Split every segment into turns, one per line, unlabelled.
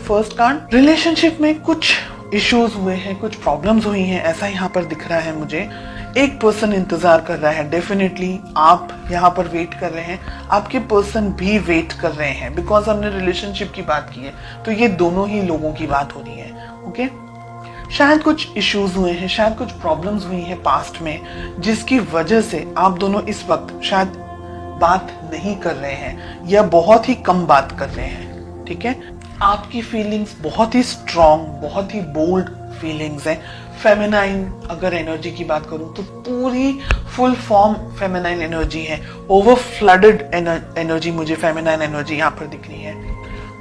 First card, relationship में कुछ issues हुए हैं, कुछ प्रॉब्लम्स हुई हैं, ऐसा यहाँ पर दिख रहा है मुझे। एक पर्सन इंतजार कर रहा है, डेफिनेटली आप यहाँ पर वेट कर रहे हैं, आपके पर्सन भी वेट कर रहे हैं, बिकॉज हमने रिलेशनशिप की बात की है तो ये दोनों ही लोगों की बात हो रही है। ओके, शायद कुछ इश्यूज हुए हैं, शायद कुछ प्रॉब्लम्स हुई हैं पास्ट में, जिसकी वजह से आप दोनों इस वक्त शायद बात नहीं कर रहे हैं या बहुत ही कम बात कर रहे हैं। ठीक है, आपकी फीलिंग्स बहुत ही स्ट्रॉन्ग, बहुत ही बोल्ड फीलिंग्स हैं। फेमिनाइन अगर एनर्जी की बात करूं तो पूरी फुल फॉर्म फेमिनाइन एनर्जी है, ओवर फ्लडेड एनर्जी मुझे फेमिनाइन एनर्जी यहाँ पर दिख रही है।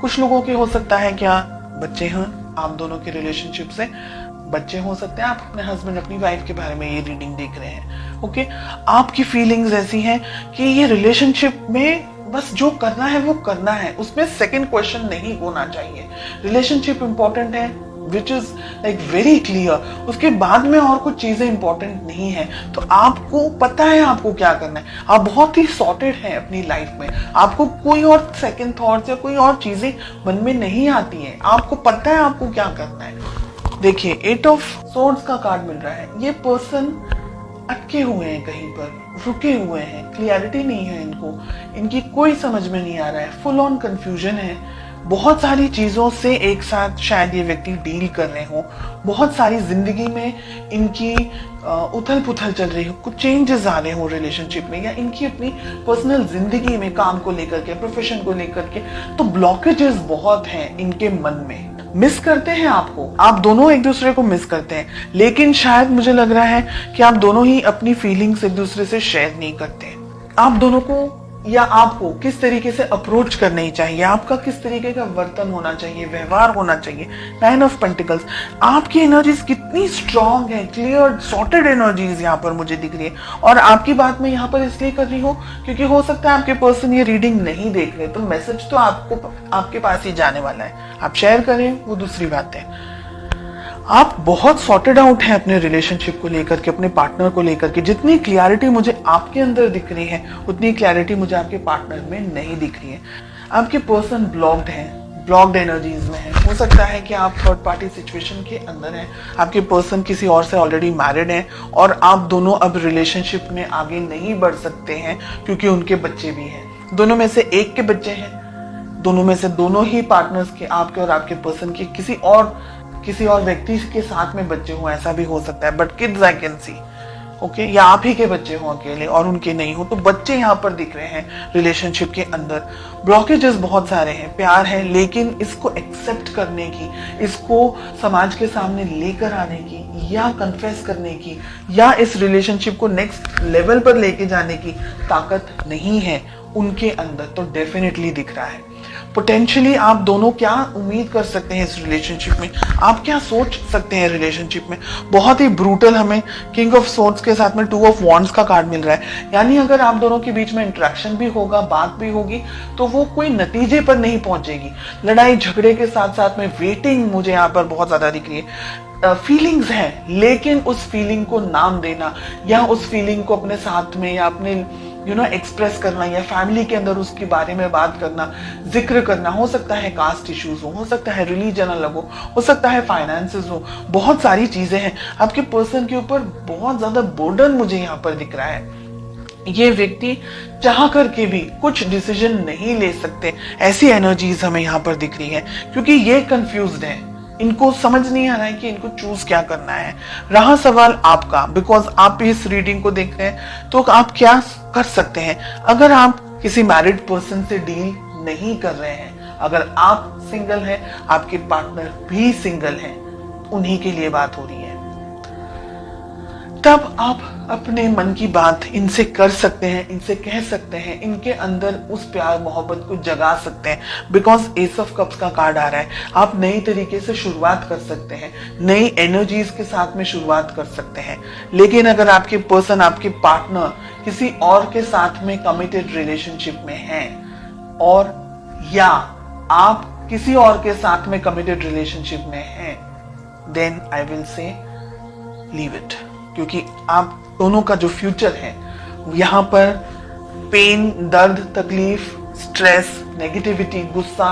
कुछ लोगों के हो सकता है क्या बच्चे हैं आप दोनों के रिलेशनशिप से, बच्चे हो सकते हैं, आप अपने हस्बैंड अपनी वाइफ के बारे में ये रीडिंग देख रहे हैं। ओके, आपकी फीलिंग्स ऐसी हैं कि ये रिलेशनशिप में बस जो करना है वो करना है, उसमें सेकंड क्वेश्चन नहीं होना चाहिए। रिलेशनशिप इंपॉर्टेंट है, which is like very clear, उसके बाद में और कुछ चीजें इंपॉर्टेंट नहीं है। तो आपको पता है आपको क्या करना है, आप बहुत ही सॉर्टेड हैं अपनी लाइफ में, आपको कोई और सेकंड थॉट्स या कोई और चीजें मन में नहीं आती हैं, आपको पता है आपको क्या करना है। देखिए, 8 ऑफ सोर्ड्स का कार्ड मिल रहा है, ये पर्सन अटके हुए हैं, कहीं पर रुके हुए हैं, क्लियरिटी नहीं है इनको, इनकी कोई समझ में नहीं आ रहा है, फुल ऑन कंफ्यूजन है, बहुत सारी चीजों से एक साथ शायद ये व्यक्ति डील कर रहे हो, बहुत सारी जिंदगी में इनकी उथल पुथल चल रही हो, कुछ चेंजेस आ रहे हो रिलेशनशिप में, या इनकी अपनी पर्सनल जिंदगी में काम को लेकर के, प्रोफेशन को लेकर के, तो ब्लॉकेजेस बहुत हैं इनके मन में। मिस करते हैं आपको, आप दोनों एक दूसरे को मिस करते हैं, लेकिन शायद मुझे लग रहा है कि आप दोनों ही अपनी फीलिंग्स एक दूसरे से शेयर नहीं करते। आप दोनों को या आपको किस तरीके से अप्रोच करनी चाहिए, आपका किस तरीके का वर्तन होना चाहिए, व्यवहार होना चाहिए। 9 ऑफ पेंटिकल्स, आपकी एनर्जीज कितनी स्ट्रांग है, क्लियर सॉर्टेड एनर्जीज यहाँ पर मुझे दिख रही है। और आपकी बात मैं यहाँ पर इसलिए कर रही हूँ क्योंकि हो सकता है आपके पर्सन ये रीडिंग नहीं देख रहे, तो मैसेज तो आपको आपके पास ही जाने वाला है, आप शेयर करें वो दूसरी बात है। आप बहुत सॉर्टेड आउट हैं अपने रिलेशनशिप को लेकर के, अपने पार्टनर को लेकर के। जितनी क्लैरिटी मुझे आपके अंदर दिख रही है उतनी क्लैरिटी मुझे आपके पार्टनर में नहीं दिख रही है। आपके पर्सन ब्लॉक्ड हैं, ब्लॉक्ड एनर्जीज में है। हो सकता है कि आप थर्ड पार्टी सिचुएशन के अंदर हैं, आपके पर्सन किसी और से ऑलरेडी मैरिड हैं और आप दोनों अब रिलेशनशिप में आगे नहीं बढ़ सकते हैं क्योंकि उनके बच्चे भी हैं। दोनों में से एक के बच्चे हैं, दोनों में से दोनों ही पार्टनर्स के, आपके और आपके पर्सन के किसी और व्यक्ति के साथ में बच्चे हों, ऐसा भी हो सकता है, but kids I can see. Okay, या आप ही के बच्चे हों अकेले और उनके नहीं हो, तो बच्चे यहाँ पर दिख रहे हैं रिलेशनशिप के अंदर। ब्लॉकेजेस बहुत सारे हैं, प्यार है लेकिन इसको एक्सेप्ट करने की, इसको समाज के सामने लेकर आने की या कन्फेस करने की या इस रिलेशनशिप को नेक्स्ट लेवल पर लेके जाने की ताकत नहीं है उनके अंदर, तो डेफिनेटली दिख रहा है। पोटेंशियली आप दोनों क्या उम्मीद कर सकते हैं इस रिलेशनशिप में, आप क्या सोच सकते हैं रिलेशनशिप में। बहुत ही ब्रूटल हमें किंग ऑफ सोर्ड्स के साथ में 2 ऑफ वॉन्ड्स का कार्ड मिल रहा है, यानी अगर आप दोनों के बीच में इंटरेक्शन भी होगा, बात भी होगी, तो वो कोई नतीजे पर नहीं पहुंचेगी। लड़ाई झगड़े के साथ साथ में वेटिंग मुझे यहाँ पर बहुत ज्यादा दिख रही है। फीलिंग्स है लेकिन उस फीलिंग को नाम देना या उस फीलिंग को अपने साथ में या अपने एक्सप्रेस करना या फैमिली के अंदर उसके बारे में बात करना, जिक्र करना, हो सकता है कास्ट इश्यूज हो सकता है रिलीजन अलग हो सकता है फाइनेंसेस हो, बहुत सारी चीजें हैं। आपके पर्सन के ऊपर बहुत ज्यादा बर्डन मुझे यहाँ पर दिख रहा है। ये व्यक्ति चाह करके भी कुछ डिसीजन नहीं ले सकते, ऐसी एनर्जीज हमें यहाँ पर दिख रही है क्योंकि ये कंफ्यूज्ड है, इनको समझ नहीं आ रहा है कि इनको चूज क्या करना है। रहा सवाल आपका, बिकॉज आप इस रीडिंग को देख रहे हैं, तो आप क्या कर सकते हैं। अगर आप किसी मैरिड पर्सन से डील नहीं कर रहे हैं, अगर आप सिंगल हैं, आपके पार्टनर भी सिंगल हैं, उन्हीं के लिए बात हो रही है, तब आप अपने मन की बात इनसे कर सकते हैं, इनसे कह सकते हैं, इनके अंदर उस प्यार मोहब्बत को जगा सकते हैं। बिकॉज एस ऑफ कप्स का कार्ड आ रहा है, आप नई तरीके से शुरुआत कर सकते हैं, नई एनर्जीज के साथ में शुरुआत कर सकते हैं। लेकिन अगर आपके पर्सन, आपके पार्टनर किसी और के साथ में कमिटेड रिलेशनशिप में हैं, और या आप किसी और के साथ में कमिटेड रिलेशनशिप में हैं, then I will say leave it, क्योंकि आप दोनों का जो फ्यूचर है यहाँ पर पेन, दर्द, तकलीफ, स्ट्रेस, नेगेटिविटी, गुस्सा,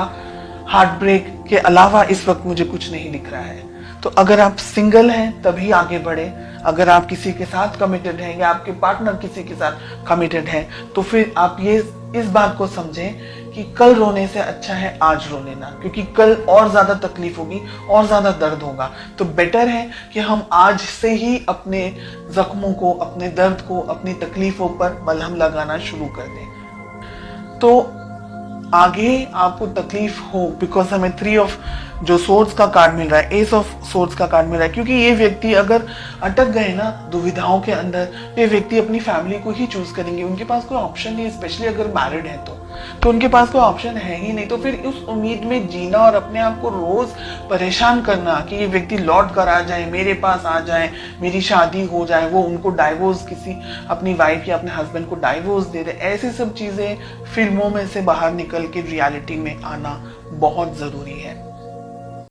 हार्ट ब्रेक, के अलावा इस वक्त मुझे कुछ नहीं दिख रहा है। तो अगर आप सिंगल हैं तभी आगे बढ़े, अगर आप किसी के साथ कमिटेड हैं या आपके पार्टनर किसी के साथ कमिटेड है तो फिर आप ये इस बात को समझें कि कल रोने से अच्छा है आज रो लेना, क्योंकि कल और ज्यादा तकलीफ होगी और ज्यादा दर्द होगा। तो बेटर है कि हम आज से ही अपने जख्मों को, अपने दर्द को, अपनी तकलीफों पर मलहम लगाना शुरू कर दें। तो आगे आपको तकलीफ हो, बिकॉज हमें 3 ऑफ जो सोर्ड्स का कार्ड मिल रहा है, एस ऑफ सोर्ड्स का कार्ड मिल रहा है, क्योंकि ये व्यक्ति अगर अटक गए ना दुविधाओं के अंदर तो ये व्यक्ति अपनी फैमिली को ही चूज करेंगे। उनके पास कोई ऑप्शन नहीं, स्पेशली अगर मैरिड है तो उनके पास कोई ऑप्शन है ही नहीं। तो फिर उस उम्मीद में जीना और अपने आप को रोज परेशान करना कि ये व्यक्ति लौट कर आ जाए, मेरे पास आ जाए, मेरी शादी हो जाए, वो उनको डाइवोर्स, किसी अपनी वाइफ या अपने हस्बैंड को डाइवोर्स दे दे, ऐसी सब चीजें फिल्मों में से बाहर निकल के रियलिटी में आना बहुत जरूरी है।